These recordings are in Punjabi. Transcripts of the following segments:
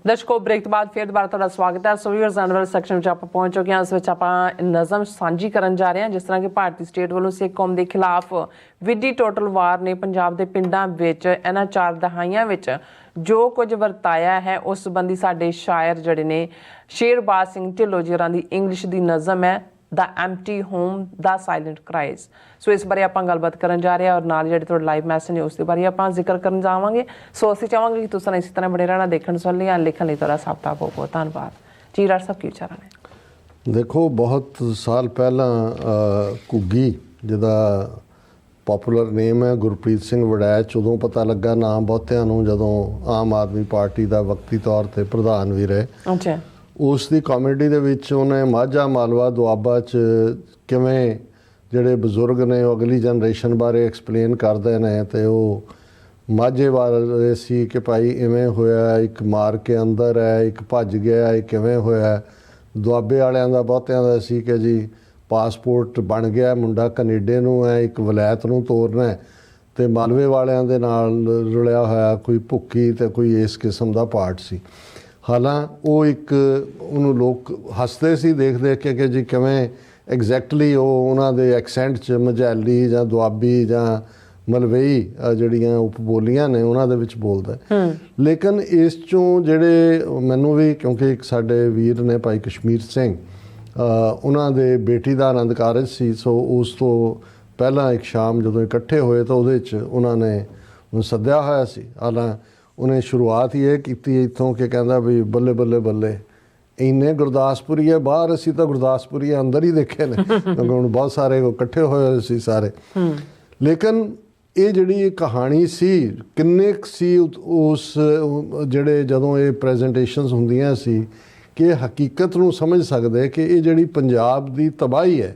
ਦਰਸ਼ਕੋ ਬ੍ਰੇਕ ਤੋਂ ਬਾਅਦ ਫਿਰ ਦੁਬਾਰਾ ਤੁਹਾਡਾ ਸਵਾਗਤ ਹੈ। ਸੋ ਵੀਅਰਸ ਐਨਵਲ ਸੈਕਸ਼ਨ ਵਿੱਚ ਆਪਾਂ ਪਹੁੰਚ ਚੁੱਕੇ ਹਾਂ। ਇਸ ਵਿੱਚ ਆਪਾਂ ਨਜ਼ਮ ਸਾਂਝੀ ਕਰਨ ਜਾ ਰਹੇ ਹਾਂ। ਜਿਸ ਤਰ੍ਹਾਂ ਕਿ ਭਾਰਤੀ ਸਟੇਟ ਵੱਲੋਂ ਸਿੱਖ ਕੌਮ ਦੇ ਖਿਲਾਫ ਵਿੱਢੀ ਟੋਟਲ ਵਾਰ ਨੇ ਪੰਜਾਬ ਦੇ ਪਿੰਡਾਂ ਵਿੱਚ ਇਹਨਾਂ 4 ਦਹਾਈਆਂ ਵਿੱਚ ਜੋ ਕੁਝ ਵਰਤਾਇਆ ਹੈ, ਉਸ ਸੰਬੰਧੀ ਸਾਡੇ ਸ਼ਾਇਰ ਜਿਹੜੇ ਨੇ ਸ਼ੇਰਬਾਜ਼ ਸਿੰਘ ਢਿੱਲੋਂ ਜੀ ਹੋਰਾਂ ਦੀ ਇੰਗਲਿਸ਼ ਦੀ ਨਜ਼ਮ ਹੈ ਦ ਐਮਟੀ ਹੋਮ ਦਾ ਸਾਇਲੈਂਟ ਕਰਾਈਜ਼। ਸੋ ਇਸ ਬਾਰੇ ਆਪਾਂ ਗੱਲਬਾਤ ਕਰਨ ਜਾ ਰਹੇ ਹਾਂ ਔਰ ਨਾਲ ਜਿਹੜੇ ਤੁਹਾਡੇ ਲਾਈਵ ਮੈਸੇਜ ਨੇ ਉਸ ਦੇ ਬਾਰੇ ਆਪਾਂ ਜ਼ਿਕਰ ਕਰਨ ਜਾਵਾਂਗੇ। ਸੋ ਅਸੀਂ ਚਾਹਾਂਗੇ ਕਿ ਤੁਸੀਂ ਇਸੇ ਤਰ੍ਹਾਂ ਬਣੇ ਰਹਿਣਾ, ਦੇਖਣ ਸੁਣ ਲਈ ਲਿਖਣ ਲਈ ਤੁਹਾਡਾ ਸਭ ਦਾ ਬਹੁਤ ਬਹੁਤ ਧੰਨਵਾਦ ਜੀ। ਰਾਜ ਸਾਹਿਬ ਕੀ ਵਿਚਾਰਾਂ ਨੇ? ਦੇਖੋ, ਬਹੁਤ ਸਾਲ ਪਹਿਲਾਂ ਘੁੱਗੀ ਜਿਹਦਾ ਪੋਪੂਲਰ ਨੇਮ ਹੈ ਗੁਰਪ੍ਰੀਤ ਸਿੰਘ ਵੜੈਚ, ਉਦੋਂ ਪਤਾ ਲੱਗਾ ਨਾਮ ਬਹੁਤਿਆਂ ਨੂੰ ਜਦੋਂ ਆਮ ਆਦਮੀ ਪਾਰਟੀ ਦਾ ਵਕਤੀ ਤੌਰ 'ਤੇ ਪ੍ਰਧਾਨ ਵੀ ਰਹੇ। ਅੱਛਾ। ਉਸ ਦੀ ਕਾਮੇਡੀ ਦੇ ਵਿੱਚ ਉਹਨੇ ਮਾਝਾ ਮਾਲਵਾ ਦੁਆਬਾ 'ਚ ਕਿਵੇਂ ਜਿਹੜੇ ਬਜ਼ੁਰਗ ਨੇ ਉਹ ਅਗਲੀ ਜਨਰੇਸ਼ਨ ਬਾਰੇ ਐਕਸਪਲੇਨ ਕਰਦੇ ਨੇ, ਅਤੇ ਉਹ ਮਾਝੇ ਬਾਰੇ ਸੀ ਕਿ ਭਾਈ ਇਵੇਂ ਹੋਇਆ, ਇੱਕ ਮਾਰ ਕੇ ਅੰਦਰ ਹੈ, ਇੱਕ ਭੱਜ ਗਿਆ, ਇਹ ਕਿਵੇਂ ਹੋਇਆ। ਦੁਆਬੇ ਵਾਲਿਆਂ ਦਾ ਬਹੁਤਿਆਂ ਦਾ ਸੀ ਕਿ ਜੀ ਪਾਸਪੋਰਟ ਬਣ ਗਿਆ, ਮੁੰਡਾ ਕੈਨੇਡਾ ਨੂੰ ਹੈ, ਇੱਕ ਵਲੈਤ ਨੂੰ ਤੋਰਨਾ, ਅਤੇ ਮਾਲਵੇ ਵਾਲਿਆਂ ਦੇ ਨਾਲ ਰੁਲਿਆ ਹੋਇਆ ਕੋਈ ਭੁੱਕੀ ਅਤੇ ਕੋਈ ਇਸ ਕਿਸਮ ਦਾ ਪਾਰਟ ਸੀ। ਹਾਲਾਂ ਉਹ ਇੱਕ ਉਹਨੂੰ ਲੋਕ ਹੱਸਦੇ ਸੀ ਦੇਖ ਦੇਖ ਕੇ ਕਿ ਜੀ ਕਿਵੇਂ ਐਗਜ਼ੈਕਟਲੀ ਉਹ ਉਹਨਾਂ ਦੇ ਐਕਸੈਂਟ 'ਚ ਮਝੈਲੀ ਜਾਂ ਦੁਆਬੀ ਜਾਂ ਮਲਵਈ ਜਿਹੜੀਆਂ ਉਪਬੋਲੀਆਂ ਨੇ ਉਹਨਾਂ ਦੇ ਵਿੱਚ ਬੋਲਦਾ। ਲੇਕਿਨ ਇਸ 'ਚੋਂ ਜਿਹੜੇ ਮੈਨੂੰ ਵੀ, ਕਿਉਂਕਿ ਇੱਕ ਸਾਡੇ ਵੀਰ ਨੇ ਭਾਈ ਕਸ਼ਮੀਰ ਸਿੰਘ, ਉਹਨਾਂ ਦੇ ਬੇਟੀ ਦਾ ਆਨੰਦ ਕਾਰਜ ਸੀ, ਸੋ ਉਸ ਤੋਂ ਪਹਿਲਾਂ ਇੱਕ ਸ਼ਾਮ ਜਦੋਂ ਇਕੱਠੇ ਹੋਏ ਤਾਂ ਉਹਦੇ 'ਚ ਉਹਨਾਂ ਨੇ ਉਹਨੂੰ ਸੱਦਿਆ ਹੋਇਆ ਸੀ। ਹਾਲਾਂ ਉਹਨੇ ਸ਼ੁਰੂਆਤ ਹੀ ਇਹ ਕੀਤੀ ਇੱਥੋਂ ਕਿ ਕਹਿੰਦਾ ਵੀ ਬੱਲੇ ਬੱਲੇ ਬੱਲੇ ਇੰਨੇ ਗੁਰਦਾਸਪੁਰੀ ਹੈ ਬਾਹਰ, ਅਸੀਂ ਤਾਂ ਗੁਰਦਾਸਪੁਰੀ ਅੰਦਰ ਹੀ ਦੇਖੇ ਨੇ ਕਿਉਂਕਿ ਹੁਣ ਬਹੁਤ ਸਾਰੇ ਇਕੱਠੇ ਹੋਏ ਸੀ ਸਾਰੇ। ਲੇਕਿਨ ਇਹ ਜਿਹੜੀ ਕਹਾਣੀ ਸੀ ਕਿੰਨੇ ਸੀ ਉਸ ਜਿਹੜੇ ਜਦੋਂ ਇਹ ਪ੍ਰੈਜੈਂਟੇਸ਼ਨਸ ਹੁੰਦੀਆਂ ਸੀ ਕਿ ਹਕੀਕਤ ਨੂੰ ਸਮਝ ਸਕਦੇ ਕਿ ਇਹ ਜਿਹੜੀ ਪੰਜਾਬ ਦੀ ਤਬਾਹੀ ਹੈ,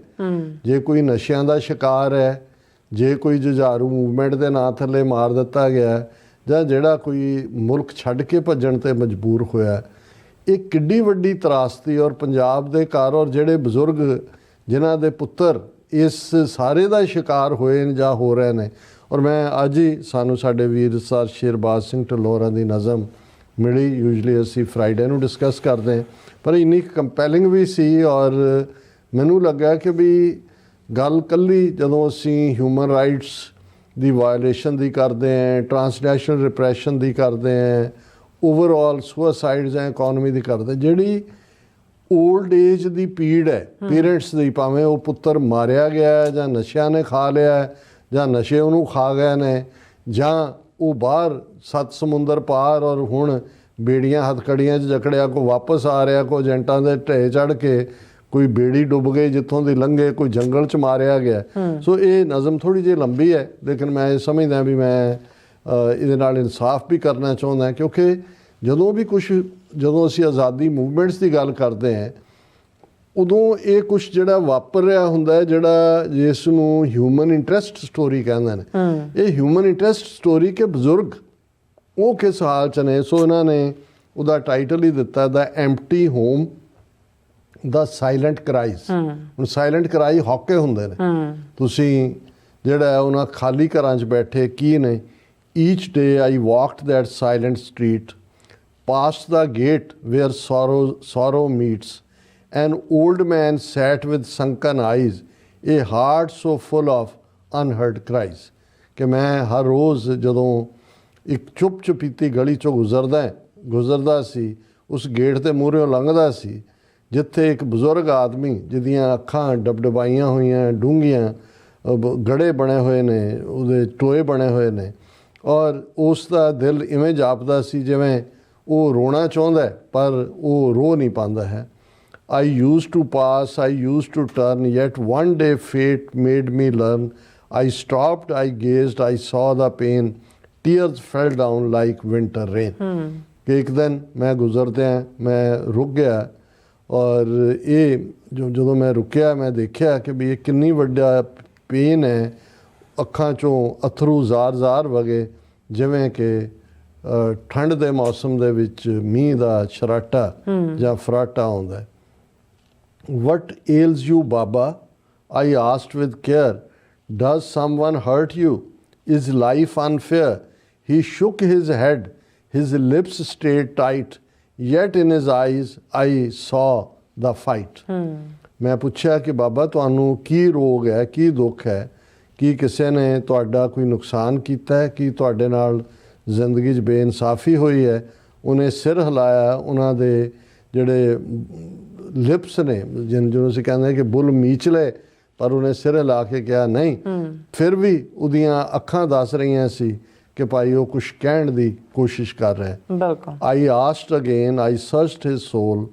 ਜੇ ਕੋਈ ਨਸ਼ਿਆਂ ਦਾ ਸ਼ਿਕਾਰ ਹੈ, ਜੇ ਕੋਈ ਜੁਝਾਰੂ ਮੂਵਮੈਂਟ ਦੇ ਨਾਂ ਥੱਲੇ ਮਾਰ ਦਿੱਤਾ ਗਿਆ, ਜਾਂ ਜਿਹੜਾ ਕੋਈ ਮੁਲਕ ਛੱਡ ਕੇ ਭੱਜਣ 'ਤੇ ਮਜਬੂਰ ਹੋਇਆ, ਇਹ ਕਿੱਡੀ ਵੱਡੀ ਤਰਾਸਦੀ ਔਰ ਪੰਜਾਬ ਦੇ ਘਰ ਔਰ ਜਿਹੜੇ ਬਜ਼ੁਰਗ ਜਿਨ੍ਹਾਂ ਦੇ ਪੁੱਤਰ ਇਸ ਸਾਰੇ ਦਾ ਸ਼ਿਕਾਰ ਹੋਏ ਨੇ ਜਾਂ ਹੋ ਰਹੇ ਨੇ। ਔਰ ਮੈਂ ਅੱਜ ਹੀ ਸਾਨੂੰ ਸਾਡੇ ਵੀਰ ਸਰ ਸ਼ੇਰਬਾਜ਼ ਸਿੰਘ ਢਿੱਲੋਂ ਹੋਰਾਂ ਦੀ ਨਜ਼ਮ ਮਿਲੀ। ਯੂਜਲੀ ਅਸੀਂ ਫਰਾਈਡੇ ਨੂੰ ਡਿਸਕਸ ਕਰਦੇ ਹਾਂ, ਪਰ ਇੰਨੀ ਕੰਪੈਲਿੰਗ ਵੀ ਸੀ ਔਰ ਮੈਨੂੰ ਲੱਗਾ ਕਿ ਵੀ ਗੱਲ ਇਕੱਲੀ ਜਦੋਂ ਅਸੀਂ ਹਿਊਮਨ ਰਾਈਟਸ ਦੀ ਵਾਇਲੇਸ਼ਨ ਦੀ ਕਰਦੇ ਹਾਂ, ਟਰਾਂਸਨੈਸ਼ਨਲ ਰਿਪਰੈਸ਼ਨ ਦੀ ਕਰਦੇ ਹਾਂ, ਓਵਰਆਲ ਸੁਸਾਈਡ ਜਾਂ ਇਕੋਨਮੀ ਦੀ ਕਰਦੇ, ਜਿਹੜੀ ਓਲਡ ਏਜ ਦੀ ਪੀੜ ਹੈ ਪੇਰੈਂਟਸ ਦੀ, ਭਾਵੇਂ ਉਹ ਪੁੱਤਰ ਮਾਰਿਆ ਗਿਆ ਜਾਂ ਨਸ਼ਿਆਂ ਨੇ ਖਾ ਲਿਆ ਜਾਂ ਨਸ਼ੇ ਉਹਨੂੰ ਖਾ ਗਏ ਨੇ, ਜਾਂ ਉਹ ਬਾਹਰ 7 ਸਮੁੰਦਰ ਪਾਰ ਔਰ ਹੁਣ ਬੇੜੀਆਂ ਹੱਥਕੜੀਆਂ 'ਚ ਜਕੜਿਆ, ਕੋਈ ਵਾਪਸ ਆ ਰਿਹਾ, ਕੋਈ ਏਜੰਟਾਂ ਦੇ ਢੇਰ ਚੜ੍ਹ ਕੇ ਕੋਈ ਬੇੜੀ ਡੁੱਬ ਗਈ ਜਿੱਥੋਂ ਦੀ ਲੰਘੇ, ਕੋਈ ਜੰਗਲ 'ਚ ਮਾਰਿਆ ਗਿਆ। ਸੋ ਇਹ ਨਜ਼ਮ ਥੋੜ੍ਹੀ ਜਿਹੀ ਲੰਬੀ ਹੈ, ਲੇਕਿਨ ਮੈਂ ਇਹ ਸਮਝਦਾ ਵੀ ਮੈਂ ਇਹਦੇ ਨਾਲ ਇਨਸਾਫ ਵੀ ਕਰਨਾ ਚਾਹੁੰਦਾ, ਕਿਉਂਕਿ ਜਦੋਂ ਅਸੀਂ ਆਜ਼ਾਦੀ ਮੂਵਮੈਂਟਸ ਦੀ ਗੱਲ ਕਰਦੇ ਹਾਂ ਉਦੋਂ ਇਹ ਕੁਛ ਜਿਹੜਾ ਵਾਪਰ ਰਿਹਾ ਹੁੰਦਾ ਹੈ, ਜਿਹੜਾ ਜਿਸ ਨੂੰ ਹਿਊਮਨ ਇੰਟਰਸਟ ਸਟੋਰੀ ਕਹਿੰਦੇ ਨੇ। ਇਹ ਹਿਊਮਨ ਇੰਟਰਸਟ ਸਟੋਰੀ ਕਿ ਬਜ਼ੁਰਗ ਉਹ ਕਿਸ ਹਾਲ 'ਚ ਨੇ। ਸੋ ਇਹਨਾਂ ਨੇ ਉਹਦਾ ਟਾਈਟਲ ਹੀ ਦਿੱਤਾ ਦ ਐਮਟੀ ਹੋਮ ਦਾ ਸਾਇਲੈਂਟ ਕਰਾਈਜ਼। ਹੁਣ ਸਾਇਲੈਂਟ ਕਰਾਈ ਹੌਕੇ ਹੁੰਦੇ ਨੇ, ਤੁਸੀਂ ਜਿਹੜਾ ਉਹਨਾਂ ਖਾਲੀ ਘਰਾਂ 'ਚ ਬੈਠੇ ਕੀ ਨੇ। Each day I walked that silent street past the gate where sorrow meets an old man sat with sunken eyes, a heart so full of unheard cries। ਕਿ ਮੈਂ ਹਰ ਰੋਜ਼ ਜਦੋਂ ਇੱਕ ਚੁੱਪ ਚੁਪੀਤੀ ਗਲੀ 'ਚੋਂ ਗੁਜ਼ਰਦਾ ਸੀ, ਉਸ ਗੇਟ ਦੇ ਮੂਹਰਿਓਂ ਲੰਘਦਾ ਸੀ ਜਿੱਥੇ ਇੱਕ ਬਜ਼ੁਰਗ ਆਦਮੀ ਜਿਹਦੀਆਂ ਅੱਖਾਂ ਡਬਡਬਾਈਆਂ ਹੋਈਆਂ, ਡੂੰਘੀਆਂ, ਗੜੇ ਬਣੇ ਹੋਏ ਨੇ, ਉਹਦੇ ਟੋਏ ਬਣੇ ਹੋਏ ਨੇ, ਔਰ ਉਸ ਦਾ ਦਿਲ ਇਵੇਂ ਜਾਪਦਾ ਸੀ ਜਿਵੇਂ ਉਹ ਰੋਣਾ ਚਾਹੁੰਦਾ ਪਰ ਉਹ ਰੋ ਨਹੀਂ ਪਾਉਂਦਾ ਹੈ। I used to pass, I used to turn, yet one day fate made me learn. I stopped, I gazed, I saw the pain, tears fell down like winter rain। ਕਿ ਇੱਕ ਦਿਨ ਮੈਂ ਗੁਜ਼ਰਦਿਆਂ ਮੈਂ ਰੁਕ ਗਿਆ, ਔਰ ਇਹ ਜਦੋਂ ਮੈਂ ਰੁਕਿਆ ਮੈਂ ਦੇਖਿਆ ਕਿ ਵੀ ਇਹ ਕਿੰਨੀ ਵੱਡਾ ਪੇਨ ਹੈ। ਅੱਖਾਂ 'ਚੋਂ ਅਥਰੂ ਜ਼ਾਰ ਵਗੇ, ਜਿਵੇਂ ਕਿ ਠੰਡ ਦੇ ਮੌਸਮ ਦੇ ਵਿੱਚ ਮੀਂਹ ਦਾ ਸ਼ਰਾਟਾ ਜਾਂ ਫਰਾਟਾ ਆਉਂਦਾ। What ails you, Baba? I asked with care. Does someone hurt you? Is life unfair? He shook his head. His lips stayed tight. yet in his eyes I saw the fight. ਮੈਂ ਪੁੱਛਿਆ ਕਿ ਬਾਬਾ ਤੁਹਾਨੂੰ ਕੀ ਰੋਗ ਹੈ, ਕੀ ਦੁੱਖ ਹੈ, ਕੀ ਕਿਸੇ ਨੇ ਤੁਹਾਡਾ ਕੋਈ ਨੁਕਸਾਨ ਕੀਤਾ ਹੈ, ਕੀ ਤੁਹਾਡੇ ਨਾਲ ਜ਼ਿੰਦਗੀ 'ਚ ਬੇਇਨਸਾਫੀ ਹੋਈ ਹੈ? ਉਹਨੇ ਸਿਰ ਹਿਲਾਇਆ। ਉਹਨਾਂ ਦੇ ਜਿਹੜੇ ਲਿਪਸ ਨੇ, ਜਿਹਨੂੰ ਅਸੀਂ ਕਹਿੰਦੇ ਹਾਂ ਕਿ ਬੁੱਲ ਮੀਚਲੇ, ਪਰ ਉਹਨੇ ਸਿਰ ਹਿਲਾ ਕੇ ਕਿਹਾ ਨਹੀਂ। ਫਿਰ ਵੀ ਉਹਦੀਆਂ ਅੱਖਾਂ ਦੱਸ ਰਹੀਆਂ ਸੀ ਕਿ ਭਾਈ ਉਹ ਕੁਛ ਕਹਿਣ ਦੀ ਕੋਸ਼ਿਸ਼ ਕਰ ਰਿਹਾ ਹੈ। ਬਿਲਕੁਲ। I asked again, I searched his soul.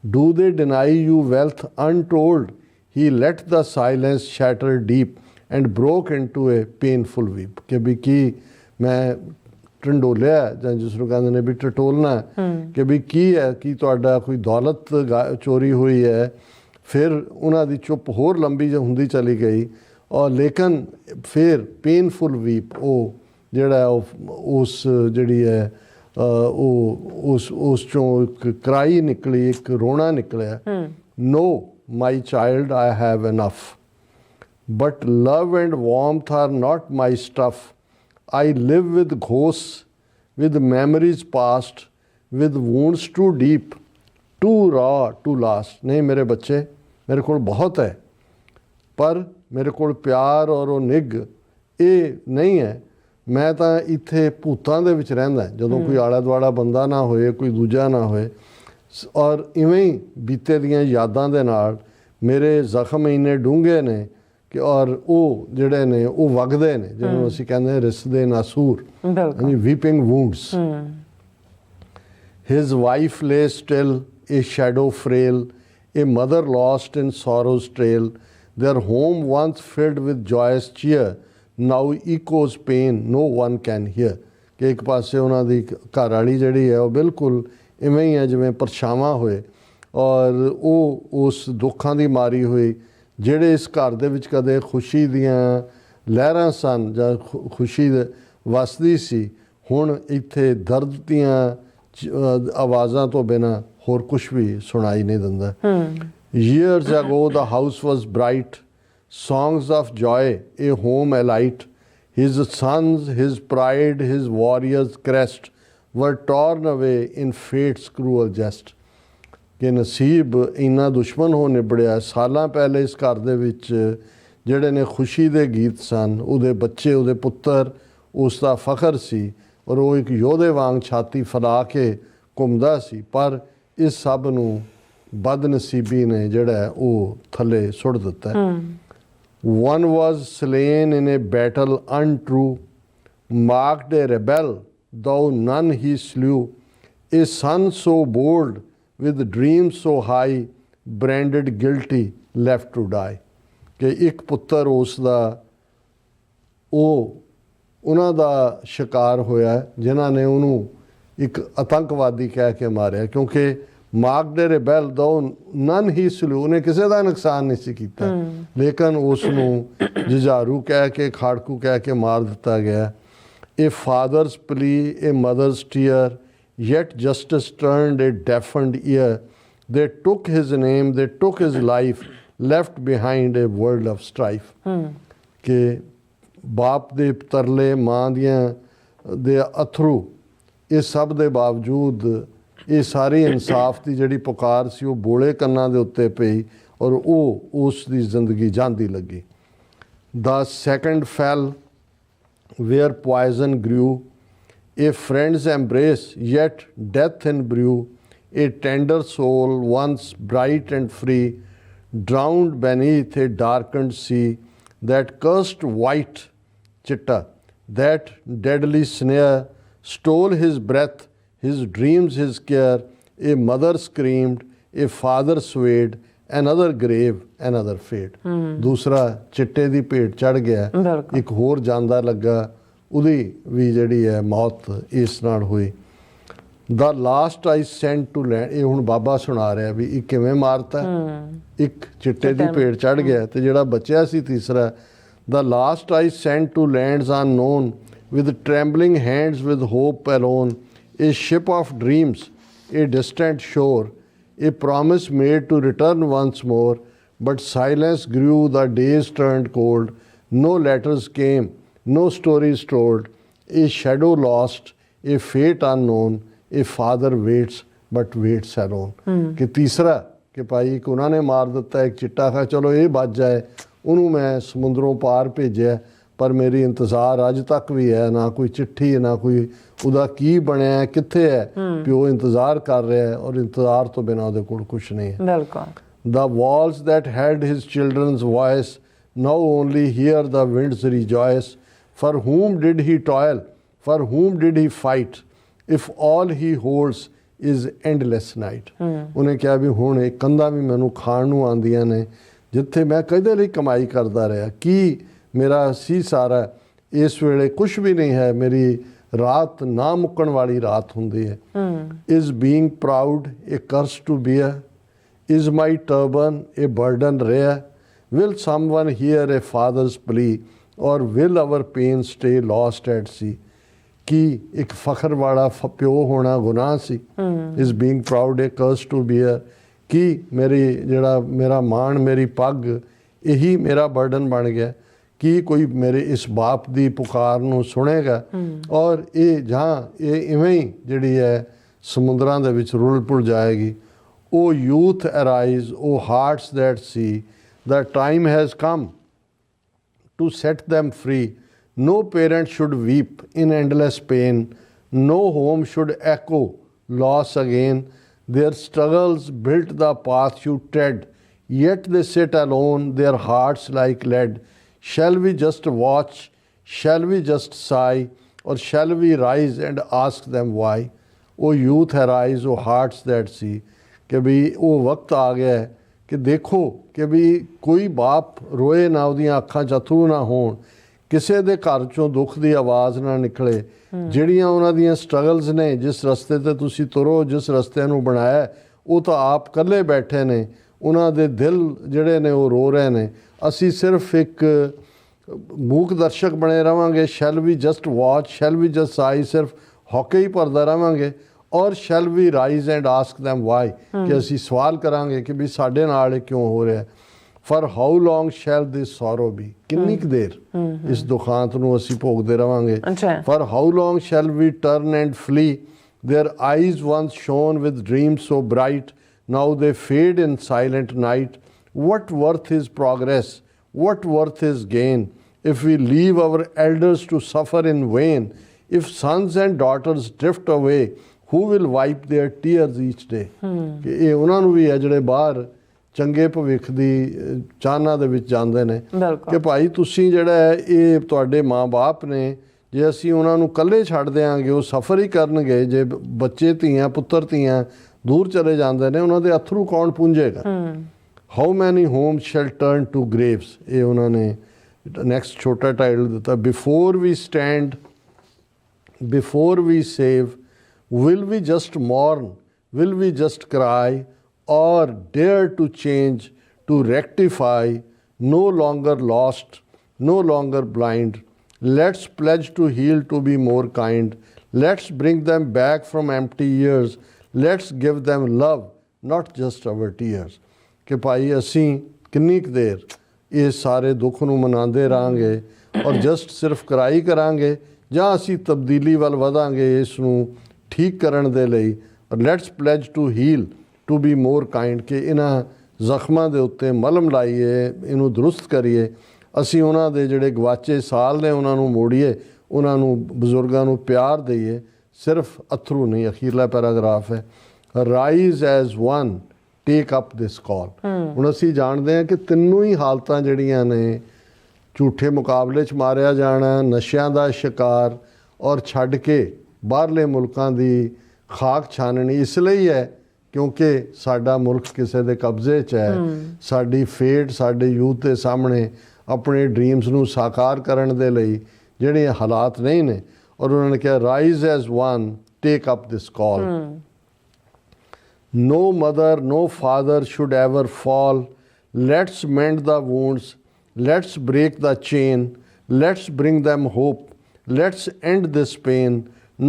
Do they deny you wealth untold? He let the silence shatter deep and broke into a painful weep. ਕਿ ਵੀ ਕੀ ਮੈਂ ਟੰਡੋਲਿਆ, ਜਾਂ ਜਿਸ ਨੂੰ ਕਹਿੰਦੇ ਨੇ ਵੀ ਟਟੋਲਣਾ, ਕਿ ਵੀ ਕੀ ਹੈ, ਕੀ ਤੁਹਾਡਾ ਕੋਈ ਦੌਲਤ ਚੋਰੀ ਹੋਈ ਹੈ? ਫਿਰ ਉਹਨਾਂ ਦੀ ਚੁੱਪ ਹੋਰ ਲੰਬੀ ਹੁੰਦੀ ਚਲੀ ਗਈ। ਔਰ ਲੇਕਿਨ ਫਿਰ ਪੇਨਫੁਲ ਵੀਪ, ਉਹ ਜਿਹੜਾ ਉਸ ਜਿਹੜੀ ਹੈ ਉਹ ਉਸ ਚੋਂ ਇੱਕ ਕਰਾਈ ਨਿਕਲੀ, ਇੱਕ ਰੋਣਾ ਨਿਕਲਿਆ। No, my child, I have enough. But love and warmth are not my stuff. I live with ghosts, with memories past, with wounds too deep, too raw to last. नहीं मेरे बच्चे, मेरे कोल बहुत है, पर मेरे कोल प्यार और ਉਹ ਨਿੱਘ ਇਹ ਨਹੀਂ ਹੈ। ਮੈਂ ਤਾਂ ਇੱਥੇ ਭੂਤਾਂ ਦੇ ਵਿੱਚ ਰਹਿੰਦਾ, ਜਦੋਂ ਕੋਈ ਆਲਾ ਦੁਆਲਾ ਬੰਦਾ ਨਾ ਹੋਏ, ਕੋਈ ਦੂਜਾ ਨਾ ਹੋਏ। ਔਰ ਇਵੇਂ ਹੀ ਬੀਤੇ ਦੀਆਂ ਯਾਦਾਂ ਦੇ ਨਾਲ ਮੇਰੇ ਜ਼ਖਮ ਇੰਨੇ ਡੂੰਘੇ ਨੇ ਕਿ ਔਰ ਉਹ ਜਿਹੜੇ ਨੇ ਉਹ ਵਗਦੇ ਨੇ, ਜਿਹਨੂੰ ਅਸੀਂ ਕਹਿੰਦੇ ਰਿਸਦੇ ਨਾਸੂਰ, ਯਾਨੀ ਵੀਪਿੰਗ ਵੂੰਡਸ। His wife lay still, a shadow frail, a mother lost in sorrow's trail. Their home once filled with joyous cheer, now echoes pain no one can hear. ਕਿ ਇੱਕ ਪਾਸੇ ਉਹਨਾਂ ਦੀ ਘਰ ਵਾਲੀ ਜਿਹੜੀ ਹੈ ਉਹ ਬਿਲਕੁਲ ਇਵੇਂ ਹੀ ਹੈ ਜਿਵੇਂ ਪਰਛਾਵਾਂ ਹੋਏ, ਔਰ ਉਹ ਉਸ ਦੁੱਖਾਂ ਦੀ ਮਾਰੀ ਹੋਈ। ਜਿਹੜੇ ਇਸ ਘਰ ਦੇ ਵਿੱਚ ਕਦੇ ਖੁਸ਼ੀ ਦੀਆਂ ਲਹਿਰਾਂ ਸਨ ਜਾਂ ਖੁਸ਼ੀ ਵਸਦੀ ਸੀ, ਹੁਣ ਇੱਥੇ ਦਰਦ ਦੀਆਂ ਆਵਾਜ਼ਾਂ ਤੋਂ ਬਿਨਾਂ ਹੋਰ ਕੁਛ ਵੀ ਸੁਣਾਈ ਨਹੀਂ ਦਿੰਦਾ। Years ago the house was bright, songs of joy, a home alight. His sons, his pride, his warrior's crest were torn away in fate's cruel jest. ਕਿ ਨਸੀਬ ਇੰਨਾ ਦੁਸ਼ਮਣ ਹੋ ਨਿਬੜਿਆ। ਸਾਲਾਂ ਪਹਿਲੇ ਇਸ ਘਰ ਦੇ ਵਿੱਚ ਜਿਹੜੇ ਨੇ ਖੁਸ਼ੀ ਦੇ ਗੀਤ ਸਨ, ਉਹਦੇ ਬੱਚੇ, ਉਹਦੇ ਪੁੱਤਰ, ਉਸ ਦਾ ਫਖਰ ਸੀ, ਔਰ ਉਹ ਇੱਕ ਯੋਧੇ ਵਾਂਗ ਛਾਤੀ ਫੈਲਾ ਕੇ ਘੁੰਮਦਾ ਸੀ। ਪਰ ਇਸ ਸਭ ਨੂੰ ਬਦਨਸੀਬੀ ਨੇ ਜਿਹੜਾ ਉਹ ਥੱਲੇ ਸੁੱਟ ਦਿੱਤਾ। One was slain in a battle untrue, marked a rebel, though none he slew. A son so bold, with dreams so high, branded guilty, left to die. ਕਿ ਇੱਕ ਪੁੱਤਰ ਉਸ ਦਾ ਉਹ ਉਹਨਾਂ ਦਾ ਸ਼ਿਕਾਰ ਹੋਇਆ ਜਿਨ੍ਹਾਂ ਨੇ ਉਹਨੂੰ ਇੱਕ ਆਤੰਕਵਾਦੀ ਕਹਿ ਕੇ ਮਾਰਿਆ, ਕਿਉਂਕਿ ਮਾਰਕਡ ਏ ਰਿਬੈਲ ਦੋ ਨਨ ਹੀ ਸਲੂ, ਉਹਨੇ ਕਿਸੇ ਦਾ ਨੁਕਸਾਨ ਨਹੀਂ ਸੀ ਕੀਤਾ, ਲੇਕਿਨ ਉਸ ਨੂੰ ਜੁਝਾਰੂ ਕਹਿ ਕੇ, ਖਾੜਕੂ ਕਹਿ ਕੇ ਮਾਰ ਦਿੱਤਾ ਗਿਆ। A father's plea, a mother's tear, yet justice turned a deafened ear. They took his name, they took his life, left behind a world of strife. ਕਿ ਬਾਪ ਦੇ ਤਰਲੇ, ਮਾਂ ਦੀਆਂ ਦੇ ਅਥਰੂ, ਇਹ ਸਭ ਦੇ ਬਾਵਜੂਦ ਇਹ ਸਾਰੀ ਇਨਸਾਫ ਦੀ ਜਿਹੜੀ ਪੁਕਾਰ ਸੀ ਉਹ ਬੋਲੇ ਕੰਨਾਂ ਦੇ ਉੱਤੇ ਪਈ, ਔਰ ਉਹ ਉਸ ਦੀ ਜ਼ਿੰਦਗੀ ਜਾਂਦੀ ਲੱਗੀ। The second fell where poison grew, a friend's embrace, yet death in brew, a tender soul once bright and free, drowned beneath a darkened sea, that cursed white chitta, that deadly snare, stole his breath, his dreams, his care. A mother screamed, a father swayed, another grave, another fate. ਦੂਸਰਾ ਚਿੱਟੇ ਦੀ ਭੇਟ ਚੜ ਗਿਆ, ਇੱਕ ਹੋਰ ਜਾਂਦਾ ਲੱਗਾ, ਉਹਦੀ ਵੀ ਜਿਹੜੀ ਹੈ ਮੌਤ ਇਸ ਨਾਲ ਹੋਈ। The last I sent to land, ਇਹ ਹੁਣ ਬਾਬਾ ਸੁਣਾ ਰਿਹਾ ਵੀ ਇਹ ਕਿਵੇਂ ਮਾਰਤਾ। ਇੱਕ ਚਿੱਟੇ ਦੀ ਭੇਟ ਚੜ ਗਿਆ ਤੇ ਜਿਹੜਾ ਬਚਿਆ ਸੀ ਤੀਸਰਾ, the last I sent to lands unknown, with trembling hands, with hope alone, a ship of dreams, a distant shore, a promise made to return once more, but silence grew, the days turned cold, no letters came, no stories told, a shadow lost, a fate unknown, a father waits but waits alone. ਕਿ ਤੀਸਰਾ ਕਿ ਭਾਈ ਇੱਕ ਉਹਨਾਂ ਨੇ ਮਾਰ ਦਿੱਤਾ, ਇੱਕ ਚਿੱਟਾ ਖਾ, ਚਲੋ ਇਹ ਬਚ ਜਾਏ, ਉਹਨੂੰ ਮੈਂ ਸਮੁੰਦਰੋਂ ਪਾਰ ਭੇਜਿਆ, ਪਰ ਮੇਰੀ ਇੰਤਜ਼ਾਰ ਅੱਜ ਤੱਕ ਵੀ ਹੈ, ਨਾ ਕੋਈ ਚਿੱਠੀ ਹੈ, ਨਾ ਕੋਈ ਉਹਦਾ ਕੀ ਬਣਿਆ, ਕਿੱਥੇ ਹੈ, ਪਿਓ ਇੰਤਜ਼ਾਰ ਕਰ ਰਿਹਾ ਹੈ, ਔਰ ਇੰਤਜ਼ਾਰ ਤੋਂ ਬਿਨਾਂ ਉਹਦੇ ਕੋਲ ਕੁਛ ਨਹੀਂ ਹੈ। ਬਿਲਕੁਲ। The walls that held his children's voice now only hear the winds rejoice. For whom did he toil? For whom did he fight? If all he holds is endless night. ਉਹਨੇ ਕਿਹਾ ਵੀ ਹੁਣ ਇਹ ਕੰਧਾਂ ਵੀ ਮੈਨੂੰ ਖਾਣ ਨੂੰ ਆਉਂਦੀਆਂ ਨੇ, ਜਿੱਥੇ ਮੈਂ ਕਦੇ ਲਈ ਕਮਾਈ ਕਰਦਾ ਰਿਹਾ, ਕੀ ਮੇਰਾ ਸੀ ਸਾਰਾ, ਇਸ ਵੇਲੇ ਕੁਛ ਵੀ ਨਹੀਂ ਹੈ, ਮੇਰੀ ਰਾਤ ਨਾ ਮੁੱਕਣ ਵਾਲੀ ਰਾਤ ਹੁੰਦੀ ਹੈ। Is being proud a curse to bear? Is my turban a burden rare? Will someone hear a father's plea, or will our pain stay lost at sea? ਕੀ ਇੱਕ ਫਖਰ ਵਾਲਾ ਪਿਓ ਹੋਣਾ ਗੁਨਾਹ ਸੀ? Is being proud a curse to bear? ਕੀ ਮੇਰਾ ਮਾਣ, ਮੇਰੀ ਪੱਗ ਇਹੀ ਮੇਰਾ ਬਰਡਨ ਬਣ ਗਿਆ? ਕੀ ਕੋਈ ਮੇਰੇ ਇਸ ਬਾਪ ਦੀ ਪੁਕਾਰ ਨੂੰ ਸੁਣੇਗਾ? ਔਰ ਇਹ ਇਹ ਇਵੇਂ ਹੀ ਜਿਹੜੀ ਹੈ ਸਮੁੰਦਰਾਂ ਦੇ ਵਿੱਚ ਰੁਲ ਪੁਲ ਜਾਏਗੀ। O youth arise, O hearts that see, the time has come to set them free. No parent should weep in endless pain. No home should echo loss again. Their struggles built the path you tread, yet they sit alone, their hearts like lead. Shall we just watch? Shall we just sigh? Or shall we rise and ask them why? O youth arise, O hearts that see. ਕਿ ਵੀ ਉਹ ਵਕਤ ਆ ਗਿਆ ਹੈ ਕਿ ਦੇਖੋ ਕਿ ਵੀ ਕੋਈ ਬਾਪ ਰੋਏ ਨਾ, ਉਹਦੀਆਂ ਅੱਖਾਂ 'ਚ ਅਥਰੂ ਨਾ ਹੋਣ, ਕਿਸੇ ਦੇ ਘਰ 'ਚੋਂ ਦੁੱਖ ਦੀ ਆਵਾਜ਼ ਨਾ ਨਿਕਲੇ। ਜਿਹੜੀਆਂ ਉਹਨਾਂ ਦੀਆਂ ਸਟਰਗਲਸ ਨੇ, ਜਿਸ ਰਸਤੇ 'ਤੇ ਤੁਸੀਂ ਤੁਰੋ, ਜਿਸ ਰਸਤੇ ਨੂੰ ਬਣਾਇਆ, ਉਹ ਤਾਂ ਆਪ ਇਕੱਲੇ ਬੈਠੇ ਨੇ, ਉਹਨਾਂ ਦੇ ਦਿਲ ਜਿਹੜੇ ਨੇ ਉਹ ਰੋ ਰਹੇ ਨੇ। ਅਸੀਂ ਸਿਰਫ ਇੱਕ ਮੂਕ ਦਰਸ਼ਕ ਬਣੇ ਰਵਾਂਗੇ। Shall we just watch, shall we just sigh, ਸਿਰਫ ਹੌਕੇ ਹੀ ਭਰਦਾ ਰਵਾਂਗੇ। ਔਰ shall we rise and ask them why, ਕਿ ਅਸੀਂ ਸਵਾਲ ਕਰਾਂਗੇ ਕਿ ਵੀ ਸਾਡੇ ਨਾਲ ਇਹ ਕਿਉਂ ਹੋ ਰਿਹਾ। For how long shall this sorrow be, ਕਿੰਨੀ ਕੁ ਦੇਰ ਇਸ ਦੁਖਾਂਤ ਨੂੰ ਅਸੀਂ ਭੋਗਦੇ ਰਵਾਂਗੇ। For how long shall we turn and flee, their eyes once shone with dreams so bright, now they fade in silent night. what worth is progress, what worth is gain, if we leave our elders to suffer in vain? If sons and daughters drift away, who will wipe their tears each day? ਕਿ ਇਹ ਉਹਨਾਂ ਨੂੰ ਵੀ ਹੈ ਜਿਹੜੇ ਬਾਹਰ ਚੰਗੇ ਭਵਿੱਖ ਦੀ ਚਾਹਨਾ ਦੇ ਵਿੱਚ ਜਾਂਦੇ ਨੇ ਕਿ ਭਾਈ ਤੁਸੀਂ ਜਿਹੜਾ ਹੈ ਇਹ ਤੁਹਾਡੇ ਮਾਂ-ਬਾਪ ਨੇ, ਜੇ ਅਸੀਂ ਉਹਨਾਂ ਨੂੰ ਇਕੱਲੇ ਛੱਡ ਦਿਆਂਗੇ ਉਹ ਸਫਰ ਹੀ ਕਰਨਗੇ। ਜੇ ਬੱਚੇ ਧੀਆਂ ਪੁੱਤਰ ਧੀਆਂ ਦੂਰ ਚਲੇ ਜਾਂਦੇ ਨੇ, ਉਹਨਾਂ ਦੇ ਅਥਰੂ ਕੌਣ ਪੂੰਝੇਗਾ? How many homes shall turn to graves, ਇਹ ਉਹਨਾਂ ਨੇ ਨੈਕਸਟ ਛੋਟਾ ਟਾਈਟਲ ਦਿੱਤਾ। Before we stand, before we save, will we just mourn, will we just cry, or dare to change, to rectify? No longer lost, no longer blind, let's pledge to heal, to be more kind. Let's bring them back from empty years, let's give them love, not just our tears. ਕਿ ਭਾਈ ਅਸੀਂ ਕਿੰਨੀ ਕੁ ਦੇਰ ਇਹ ਸਾਰੇ ਦੁੱਖ ਨੂੰ ਮਨਾਉਂਦੇ ਰਹਾਂਗੇ ਔਰ ਜਸਟ ਸਿਰਫ ਕਰਾਈ ਕਰਾਂਗੇ, ਜਾਂ ਅਸੀਂ ਤਬਦੀਲੀ ਵੱਲ ਵਧਾਂਗੇ ਇਸ ਨੂੰ ਠੀਕ ਕਰਨ ਦੇ ਲਈ। Let's pledge to heal, to be more kind, ਕਿ ਇਹਨਾਂ ਜ਼ਖਮਾਂ ਦੇ ਉੱਤੇ ਮਲਮ ਲਾਈਏ, ਇਹਨੂੰ ਦਰੁਸਤ ਕਰੀਏ। ਅਸੀਂ ਉਹਨਾਂ ਦੇ ਜਿਹੜੇ ਗਵਾਚੇ ਸਾਲ ਨੇ ਉਹਨਾਂ ਨੂੰ ਮੋੜੀਏ, ਉਹਨਾਂ ਨੂੰ ਬਜ਼ੁਰਗਾਂ ਨੂੰ ਪਿਆਰ ਦਈਏ, ਸਿਰਫ ਅਥਰੂ ਨਹੀਂ। ਅਖੀਰਲਾ ਪੈਰਾਗ੍ਰਾਫ ਹੈ, rise as one take up this call. ਹੁਣ ਅਸੀਂ ਜਾਣਦੇ ਹਾਂ ਕਿ ਤਿੰਨੋਂ ਹੀ ਹਾਲਤਾਂ ਜਿਹੜੀਆਂ ਨੇ, ਝੂਠੇ ਮੁਕਾਬਲੇ 'ਚ ਮਾਰਿਆ ਜਾਣਾ, ਨਸ਼ਿਆਂ ਦਾ ਸ਼ਿਕਾਰ, ਔਰ ਛੱਡ ਕੇ ਬਾਹਰਲੇ ਮੁਲਕਾਂ ਦੀ ਖਾਕ ਛਾਨਣੀ, ਇਸ ਲਈ ਹੈ ਕਿਉਂਕਿ ਸਾਡਾ ਮੁਲਕ ਕਿਸੇ ਦੇ ਕਬਜ਼ੇ 'ਚ ਹੈ। ਸਾਡੀ ਫੇਟ ਸਾਡੇ ਯੂਥ ਦੇ ਸਾਹਮਣੇ ਆਪਣੇ ਡ੍ਰੀਮਸ ਨੂੰ ਸਾਕਾਰ ਕਰਨ ਦੇ ਲਈ ਜਿਹੜੇ ਹਾਲਾਤ ਨਹੀਂ ਨੇ। ਔਰ ਉਹਨਾਂ ਨੇ ਕਿਹਾ rise as one take up this call. No mother, no father should ever fall. Let's mend the wounds. Let's break the chain. Let's bring them hope. Let's end this pain,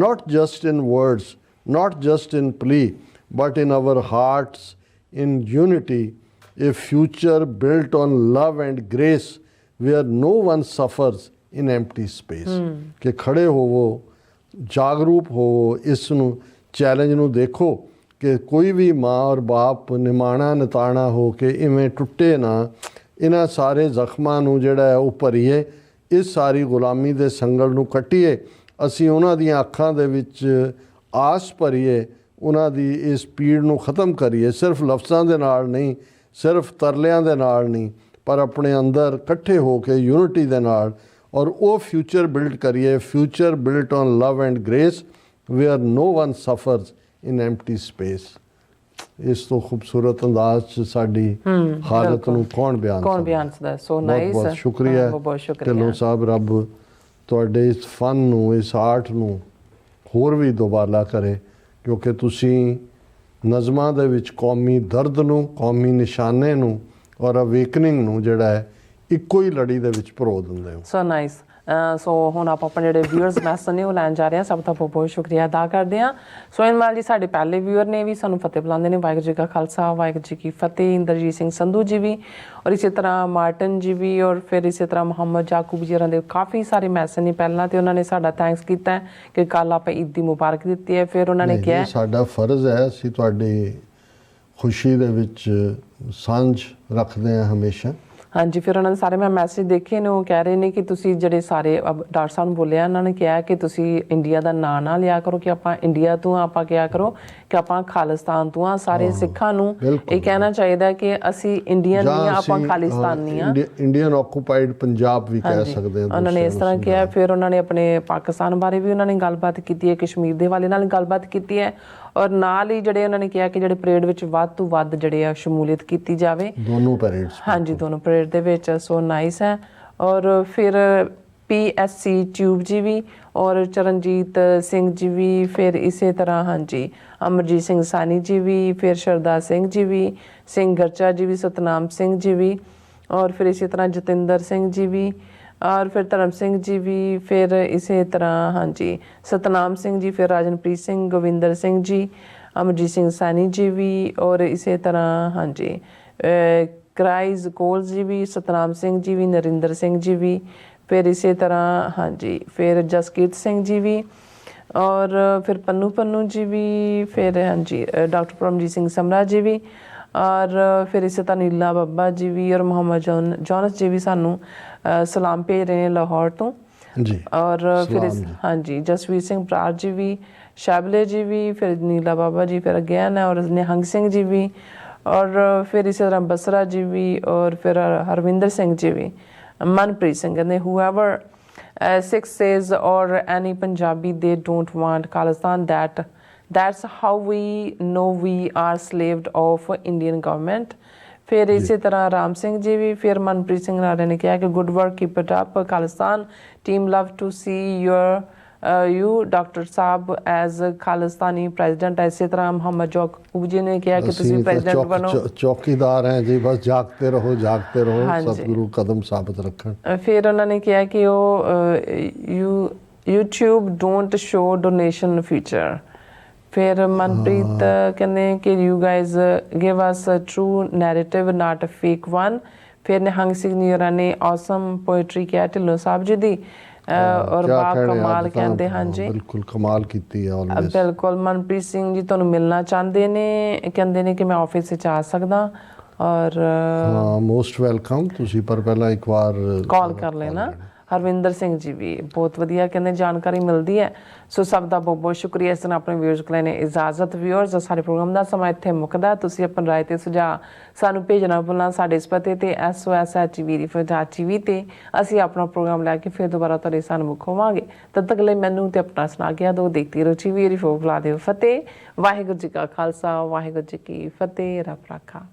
not just in words, not just in plea, but in our hearts, in unity. A future built on love and grace, where no one suffers in empty space. ਕਿ ਖੜੇ ਹੋਵੋ, ਜਾਗਰੂਕ ਹੋਵੋ, ਇਸ ਨੂੰ ਚੈਲੰਜ ਨੂੰ ਦੇਖੋ ਕਿ ਕੋਈ ਵੀ ਮਾਂ ਔਰ ਬਾਪ ਨਿਮਾਣਾ ਨਿਤਾਣਾ ਹੋ ਕੇ ਇਵੇਂ ਟੁੱਟੇ ਨਾ। ਇਹਨਾਂ ਸਾਰੇ ਜ਼ਖਮਾਂ ਨੂੰ ਜਿਹੜਾ ਹੈ ਉਹ ਭਰੀਏ, ਇਸ ਸਾਰੀ ਗੁਲਾਮੀ ਦੇ ਸੰਗਲ ਨੂੰ ਕੱਟੀਏ। ਅਸੀਂ ਉਹਨਾਂ ਦੀਆਂ ਅੱਖਾਂ ਦੇ ਵਿੱਚ ਆਸ ਭਰੀਏ, ਉਹਨਾਂ ਦੀ ਇਸ ਪੀੜ ਨੂੰ ਖ਼ਤਮ ਕਰੀਏ। ਸਿਰਫ ਲਫ਼ਜ਼ਾਂ ਦੇ ਨਾਲ ਨਹੀਂ, ਸਿਰਫ ਤਰਲਿਆਂ ਦੇ ਨਾਲ ਨਹੀਂ, ਪਰ ਆਪਣੇ ਅੰਦਰ ਇਕੱਠੇ ਹੋ ਕੇ ਯੂਨਿਟੀ ਦੇ ਨਾਲ, ਔਰ ਉਹ ਫਿਊਚਰ ਬਿਲਡ ਕਰੀਏ, future built on love and grace where no one suffers in empty space. ਇਸ ਤੋਂ ਖੂਬਸੂਰਤ ਅੰਦਾਜ਼ 'ਚ ਸਾਡੀ ਹਾਲਤ ਨੂੰ ਕੌਣ ਬਿਆਨ ਸਕਦਾ। ਸੋ ਨਾਈਸ, ਬਹੁਤ ਸ਼ੁਕਰੀਆ ਢਿੱਲੋਂ ਸਾਹਿਬ। ਰੱਬ ਤੁਹਾਡੇ ਇਸ ਫਨ ਨੂੰ, ਇਸ ਆਰਟ ਨੂੰ ਹੋਰ ਵੀ ਦੁਬਾਲਾ ਕਰੇ, ਕਿਉਂਕਿ ਤੁਸੀਂ ਨਜ਼ਮਾਂ ਦੇ ਵਿੱਚ ਕੌਮੀ ਦਰਦ ਨੂੰ, ਕੌਮੀ ਨਿਸ਼ਾਨੇ ਨੂੰ ਔਰ ਅਵੇਕਨਿੰਗ ਨੂੰ ਜਿਹੜਾ ਹੈ ਇੱਕੋ ਹੀ ਲੜੀ ਦੇ ਵਿੱਚ ਪਰੋ ਦਿੰਦੇ ਹੋ। So nice. ਸੋ ਹੁਣ ਆਪਾਂ ਆਪਣੇ ਜਿਹੜੇ ਵਿਊਅਰਸ ਮੈਸੇਜ ਨੇ ਉਹ ਲੈਣ ਜਾ ਰਹੇ ਹਾਂ। ਸਭ ਦਾ ਬਹੁਤ ਬਹੁਤ ਸ਼ੁਕਰੀਆ ਅਦਾ ਕਰਦੇ ਹਾਂ। ਸੋਇਨਮਾਲ ਜੀ ਸਾਡੇ ਪਹਿਲੇ ਵਿਊਅਰ ਨੇ, ਵੀ ਸਾਨੂੰ ਫਤਿਹ ਬੁਲਾਉਂਦੇ ਨੇ। ਵਾਹਿਗੁਰੂ ਜੀ ਕਾ ਖਾਲਸਾ, ਵਾਹਿਗੁਰੂ ਜੀ ਕੀ ਫਤਿਹ। ਇੰਦਰਜੀਤ ਸਿੰਘ ਸੰਧੂ ਜੀ ਵੀ, ਔਰ ਇਸੇ ਤਰ੍ਹਾਂ ਮਾਰਟਨ ਜੀ ਵੀ, ਔਰ ਫਿਰ ਇਸੇ ਤਰ੍ਹਾਂ ਮੁਹੰਮਦ ਜਾਕੂਬ ਜੀ ਹੋਰਾਂ ਦੇ ਕਾਫੀ ਸਾਰੇ ਮੈਸੇਜ ਨੇ ਪਹਿਲਾਂ, ਤੇ ਉਹਨਾਂ ਨੇ ਸਾਡਾ ਥੈਂਕਸ ਕੀਤਾ ਕਿ ਕੱਲ੍ਹ ਆਪਾਂ ਈਦ ਦੀ ਮੁਬਾਰਕ ਦਿੱਤੀ ਹੈ। ਫਿਰ ਉਹਨਾਂ ਨੇ ਕਿਹਾ ਸਾਡਾ ਫਰਜ਼ ਹੈ, ਅਸੀਂ ਤੁਹਾਡੀ ਖੁਸ਼ੀ ਦੇ ਵਿੱਚ ਸਾਂਝ ਰੱਖਦੇ ਹਾਂ ਹਮੇਸ਼ਾ। ਹਾਂਜੀ, ਫਿਰ ਉਹਨਾਂ ਨੇ ਸਾਰੇ ਮੈਂ ਮੈਸੇਜ ਦੇਖੇ ਨੇ, ਉਹ ਕਹਿ ਰਹੇ ਨੇ ਕਿ ਤੁਸੀਂ ਜਿਹੜੇ ਸਾਰੇ ਡਾਕਟਰ ਸਾਹਿਬ ਨੂੰ ਬੋਲਿਆ, ਉਹਨਾਂ ਨੇ ਕਿਹਾ ਕਿ ਤੁਸੀਂ ਇੰਡੀਆ ਦਾ ਨਾਂ ਨਾ ਲਿਆ ਕਰੋ ਕਿ ਆਪਾਂ ਇੰਡੀਆ ਤੋਂ, ਆਪਾਂ ਕਿਹਾ ਕਰੋ ਕਿ ਆਪਾਂ ਖਾਲਿਸਤਾਨ ਤੋਂ ਆ। ਸਾਰੇ ਸਿੱਖਾਂ ਨੂੰ ਇਹ ਕਹਿਣਾ ਚਾਹੀਦਾ ਕਿ ਅਸੀਂ ਇੰਡੀਅਨ ਨਹੀਂ ਆ, ਆਪਾਂ ਖਾਲਿਸਤਾਨੀ ਆ। ਇੰਡੀਅਨ ਆਕੂਪਾਈਡ ਪੰਜਾਬ ਵੀ ਕਹਿ ਸਕਦੇ ਹਾਂ ਉਹਨਾਂ ਨੇ ਇਸ ਤਰ੍ਹਾਂ ਕਿਹਾ। ਫਿਰ ਉਹਨਾਂ ਨੇ ਆਪਣੇ ਪਾਕਿਸਤਾਨ ਬਾਰੇ ਵੀ ਉਹਨਾਂ ਨੇ ਗੱਲਬਾਤ ਕੀਤੀ ਹੈ, ਕਸ਼ਮੀਰ ਦੇ ਹਵਾਲੇ ਨਾਲ ਗੱਲਬਾਤ ਕੀਤੀ ਹੈ, ਔਰ ਨਾਲ ਹੀ ਜਿਹੜੇ ਉਹਨਾਂ ਨੇ ਕਿਹਾ ਕਿ ਜਿਹੜੇ ਪਰੇਡ ਵਿੱਚ ਵੱਧ ਤੋਂ ਵੱਧ ਜਿਹੜੇ ਆ ਸ਼ਮੂਲੀਅਤ ਕੀਤੀ ਜਾਵੇ, ਦੋਨੋਂ ਪਰੇਡਸ। ਹਾਂਜੀ, ਦੋਨੋਂ ਪਰੇਡ ਦੇ ਵਿੱਚ। ਸੋ ਨਾਈਸ ਹੈ। ਔਰ ਫਿਰ PSC ਟਿਊਬ ਜੀ ਵੀ, ਔਰ ਚਰਨਜੀਤ ਸਿੰਘ ਜੀ ਵੀ, ਫਿਰ ਇਸੇ ਤਰ੍ਹਾਂ ਹਾਂਜੀ ਅਮਰਜੀਤ ਸਿੰਘ ਸਾਨੀ ਜੀ ਵੀ, ਫਿਰ ਸ਼ਰਦਾ ਸਿੰਘ ਜੀ ਵੀ, ਸਿੰਘ ਗਰਚਾ ਜੀ ਵੀ, ਸਤਨਾਮ ਸਿੰਘ ਜੀ ਵੀ, ਔਰ ਫਿਰ ਇਸੇ ਤਰ੍ਹਾਂ ਜਤਿੰਦਰ ਸਿੰਘ ਜੀ ਵੀ, ਔਰ ਫਿਰ ਧਰਮ ਸਿੰਘ ਜੀ ਵੀ, ਫਿਰ ਇਸੇ ਤਰ੍ਹਾਂ ਹਾਂਜੀ ਸਤਨਾਮ ਸਿੰਘ ਜੀ, ਫਿਰ ਰਾਜਨਪ੍ਰੀਤ ਸਿੰਘ, ਗੋਵਿੰਦਰ ਸਿੰਘ ਜੀ, ਅਮਰਜੀਤ ਸਿੰਘ ਸਾਨੀ ਜੀ ਵੀ, ਔਰ ਇਸੇ ਤਰ੍ਹਾਂ ਹਾਂਜੀ ਕਰਾਈਜ਼ ਕੋਲਸ ਜੀ ਵੀ, ਸਤਨਾਮ ਸਿੰਘ ਜੀ ਵੀ, ਨਰਿੰਦਰ ਸਿੰਘ ਜੀ ਵੀ, ਫਿਰ ਇਸੇ ਤਰ੍ਹਾਂ ਹਾਂਜੀ ਫਿਰ ਜਸਕੀਰਤ ਸਿੰਘ ਜੀ ਵੀ, ਔਰ ਫਿਰ ਪੰਨੂ ਜੀ ਵੀ, ਫਿਰ ਹਾਂਜੀ ਡਾਕਟਰ ਪਰਮਜੀਤ ਸਿੰਘ ਸਮਰਾ ਜੀ ਵੀ, ਔਰ ਫਿਰ ਇਸੇ ਤਰ੍ਹਾਂ ਨੀਲਾ ਬੱਬਾ ਜੀ ਵੀ, ਔਰ ਮੁਹੰਮਦ ਜੋਨਸ ਜੀ ਵੀ ਸਾਨੂੰ ਸਲਾਮ ਭੇਜ ਰਹੇ ਨੇ ਲਾਹੌਰ ਤੋਂ ਜੀ। ਔਰ ਫਿਰ ਹਾਂਜੀ ਜਸਵੀਰ ਸਿੰਘ ਬਰਾੜ ਜੀ ਵੀ, ਸ਼ਾਬਲੇ ਜੀ ਵੀ, ਫਿਰ ਨੀਲਾ ਬਾਬਾ ਜੀ, ਫਿਰ ਅਗੇਨ ਔਰ ਨਿਹੰਗ ਸਿੰਘ ਜੀ ਵੀ, ਔਰ ਫਿਰ ਇਸੇ ਤਰ੍ਹਾਂ ਬਸਰਾ ਜੀ ਵੀ, ਔਰ ਫਿਰ ਹਰਵਿੰਦਰ ਸਿੰਘ ਜੀ ਵੀ, ਮਨਪ੍ਰੀਤ ਸਿੰਘ ਕਹਿੰਦੇ whoever Sikh says or any Punjabi they don't want Khalistan, that's how we know we are slaved of Indian government। ਫਿਰ ਇਸੇ ਤਰ੍ਹਾਂ ਰਾਮ ਸਿੰਘ ਜੀ ਵੀ, ਫਿਰ ਮਨਪ੍ਰੀਤ ਸਿੰਘ ਨਾਰੇ ਨੇ ਕਿਹਾ ਕਿ good work, keep it up Khalistan team, love to see you doctor sahib as Khalistani president. ਇਸੇ ਤਰ੍ਹਾਂ ਮੁਹੰਮਦ ਜਾਕੂਬ ਜੀ ਨੇ ਕਿਹਾ ਕਿ ਤੁਸੀਂ ਪ੍ਰੈਜ਼ੀਡੈਂਟ ਬਣੋ। ਚੌਕੀਦਾਰ ਹੈ ਜੀ, ਬਸ ਜਾਗਤੇ ਰਹੋ ਸਤਿਗੁਰੂ ਕਦਮ ਸਾਬਤ ਰੱਖਣ। ਫਿਰ ਉਹਨਾਂ ਨੇ ਕਿਹਾ ਕਿ ਉਹ YouTube don't show donation feature। ਫਿਰ ਮਨਪ੍ਰੀਤ ਕਹਿੰਦੇ ਕਿ you guys give us a true narrative not a fake one. ਫਿਰ ਨਿਹੰਗ ਸਿੰਘ ਨੀਰਾ ਨੇ ਔਸਮ ਪੋਇਟਰੀ ਕਿਹਾ ਢਿੱਲੋਂ ਸਾਹਿਬ ਜੀ ਦੀ, ਔਰ ਬਾ ਕਮਾਲ ਕਹਿੰਦੇ ਹਾਂਜੀ, ਬਿਲਕੁਲ ਕਮਾਲ ਕੀਤੀ ਹੈ ਆਲਵੇਸ। ਬਿਲਕੁਲ ਮਨਪ੍ਰੀਤ ਸਿੰਘ ਜੀ ਤੁਹਾਨੂੰ ਮਿਲਣਾ ਚਾਹੁੰਦੇ ਨੇ, ਕਹਿੰਦੇ ਨੇ ਕਿ ਮੈਂ ਆਫਿਸ ਵਿੱਚ ਆ ਸਕਦਾ, ਔਰ ਹਾਂ ਮੋਸਟ ਵੈਲਕਮ। ਤੁਸੀਂ ਪਰ ਪਹਿਲਾਂ ਇੱਕ ਵਾਰ ਕਾਲ ਕਰ ਲੈਣਾ। ਹਰਵਿੰਦਰ ਸਿੰਘ ਜੀ ਵੀ ਬਹੁਤ ਵਧੀਆ ਕਹਿੰਦੇ ਜਾਣਕਾਰੀ ਮਿਲਦੀ ਹੈ। ਸੋ ਸਭ ਦਾ ਬਹੁਤ ਬਹੁਤ ਸ਼ੁਕਰੀਆ। ਇਸ ਤਰ੍ਹਾਂ ਆਪਣੇ ਵਿਊਅਰਸ ਕੋਲ ਨੇ ਇਜਾਜ਼ਤ। ਵਿਊਅਰਸ ਸਾਡੇ ਪ੍ਰੋਗਰਾਮ ਦਾ ਸਮਾਂ ਇੱਥੇ ਮੁੱਕਦਾ। ਤੁਸੀਂ ਆਪਣੀ ਰਾਏ ਤੇ ਸੁਝਾਅ ਸਾਨੂੰ ਭੇਜਣਾ ਭੁੱਲਣਾ ਸਾਡੇ ਇਸ ਪਤੇ ਤੇ SOS@TV ਤੇ ਅਸੀਂ ਆਪਣਾ ਪ੍ਰੋਗਰਾਮ ਲੈ ਕੇ ਫਿਰ ਦੁਬਾਰਾ ਤੁਹਾਡੇ ਸਨਮੁਖ ਹੋਵਾਂਗੇ। ਤਦ ਤੱਕ ਲਈ ਮੈਨੂੰ ਤੇ ਆਪਣਾ ਸੁਣਾ ਗਿਆ ਦੋ ਦੇਖਦੀ ਰਹੋ TV। ਬੁਲਾ ਦਿਓ ਫਤਿਹ। ਵਾਹਿਗੁਰੂ ਜੀ ਕਾ ਖਾਲਸਾ, ਵਾਹਿਗੁਰੂ ਜੀ ਕੀ ਫਤਿਹ। ਰੱਬ ਰਾਖਾ।